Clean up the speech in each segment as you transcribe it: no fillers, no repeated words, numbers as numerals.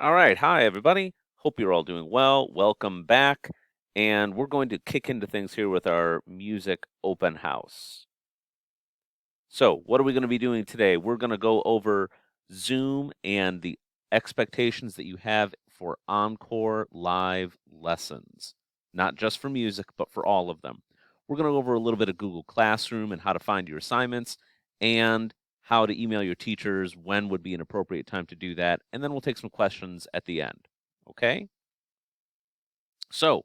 All right. Hi, everybody. Hope you're all doing well. Welcome back. And we're going to kick into things here with our music open house. So, what are we going to be doing today? We're going to go over Zoom and the expectations that you have for Encore live lessons, not just for music, but for all of them. We're going to go over a little bit of Google Classroom and how to find your assignments and how to email your teachers, when would be an appropriate time to do that. And then we'll take some questions at the end. Okay? So,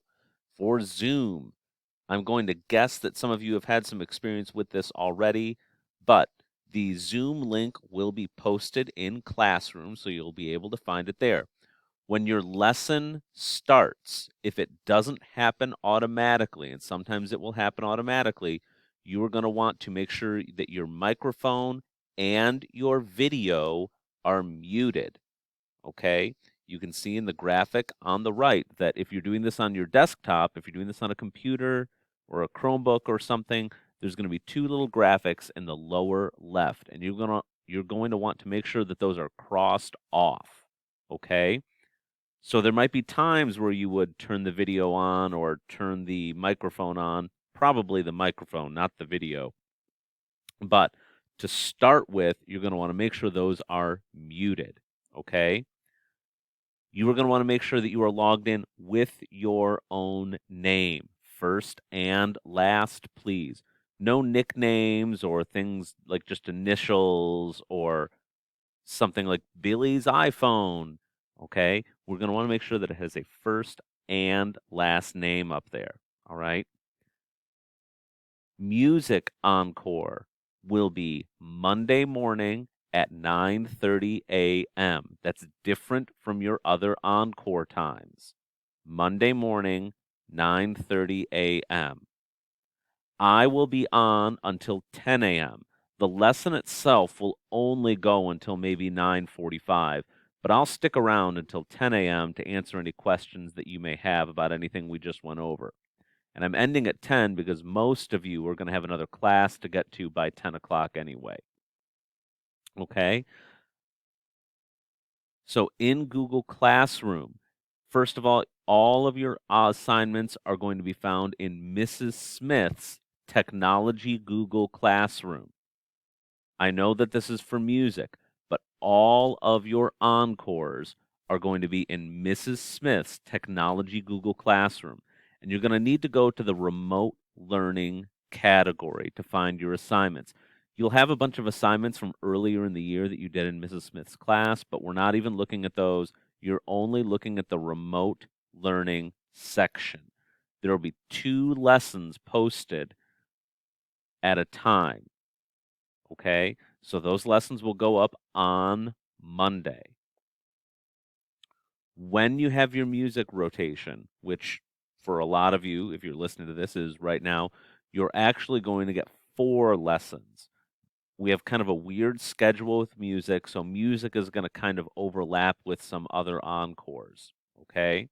for Zoom, I'm going to guess that some of you have had some experience with this already, but the Zoom link will be posted in Classroom, so you'll be able to find it there. When your lesson starts, if it doesn't happen automatically, and sometimes it will happen automatically, you are going to want to make sure that your microphone and your video are muted. Okay? You can see in the graphic on the right that if you're doing this on your desktop, if you're doing this on a computer or a Chromebook or something, there's going to be two little graphics in the lower left, and you're going to want to make sure that those are crossed off. Okay? So there might be times where you would turn the video on or turn the microphone on, probably the microphone, not the video. But to start with, you're going to want to make sure those are muted. Okay? You are going to want to make sure that you are logged in with your own name, first and last, please. No nicknames or things like just initials or something like Billy's iPhone. Okay? We're going to want to make sure that it has a first and last name up there. All right? Music Encore will be Monday morning at 9:30 a.m. That's different from your other Encore times. Monday morning, 9:30 a.m. I will be on until 10 a.m. The lesson itself will only go until maybe 9:45, but I'll stick around until 10 a.m. to answer any questions that you may have about anything we just went over. And I'm ending at 10 because most of you are going to have another class to get to by 10 o'clock anyway. Okay? So in Google Classroom, first of all of your assignments are going to be found in Mrs. Smith's Technology Google Classroom. I know that this is for music, but all of your encores are going to be in Mrs. Smith's Technology Google Classroom. And you're going to need to go to the remote learning category to find your assignments. You'll have a bunch of assignments from earlier in the year that you did in Mrs. Smith's class, but we're not even looking at those. You're only looking at the remote learning section. There will be 2 lessons posted at a time. Okay? So those lessons will go up on Monday. When you have your music rotation, which for a lot of you, if you're listening to this, is right now, you're actually going to get 4 lessons. We have kind of a weird schedule with music, so music is going to kind of overlap with some other encores. Okay?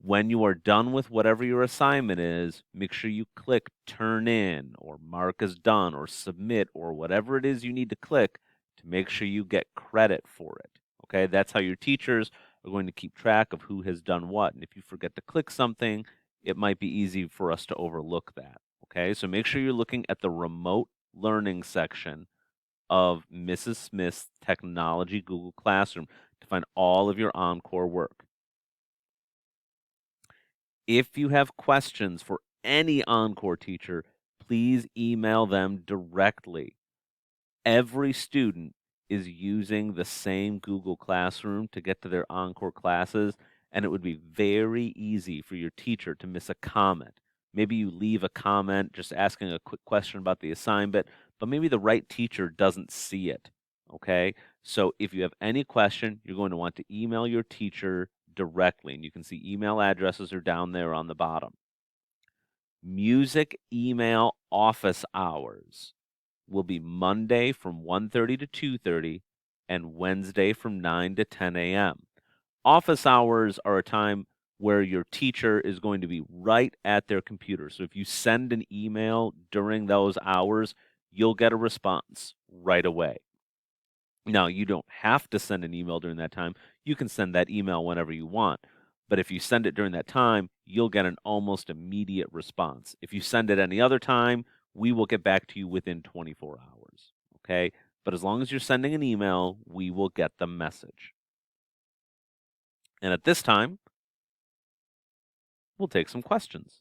When you are done with whatever your assignment is, make sure you click turn in or mark as done or submit or whatever it is you need to click to make sure you get credit for it. Okay, that's how your teachers are going to keep track of who has done what. And if you forget to click something, it might be easy for us to overlook that. Okay, so make sure you're looking at the remote learning section of Mrs. Smith's Technology Google Classroom to find all of your Encore work. If you have questions for any Encore teacher, please email them directly. Every student is using the same Google Classroom to get to their Encore classes, and it would be very easy for your teacher to miss a comment. Maybe you leave a comment just asking a quick question about the assignment, but maybe the right teacher doesn't see it. Okay? So if you have any question, you're going to want to email your teacher directly, and you can see email addresses are down there on the bottom. Music email office hours will be Monday from 1:30 to 2:30 and Wednesday from 9 to 10 a.m. Office hours are a time where your teacher is going to be right at their computer. So if you send an email during those hours, you'll get a response right away. Now, you don't have to send an email during that time. You can send that email whenever you want. But if you send it during that time, you'll get an almost immediate response. If you send it any other time, we will get back to you within 24 hours. Okay? But as long as you're sending an email, we will get the message. And at this time, we'll take some questions.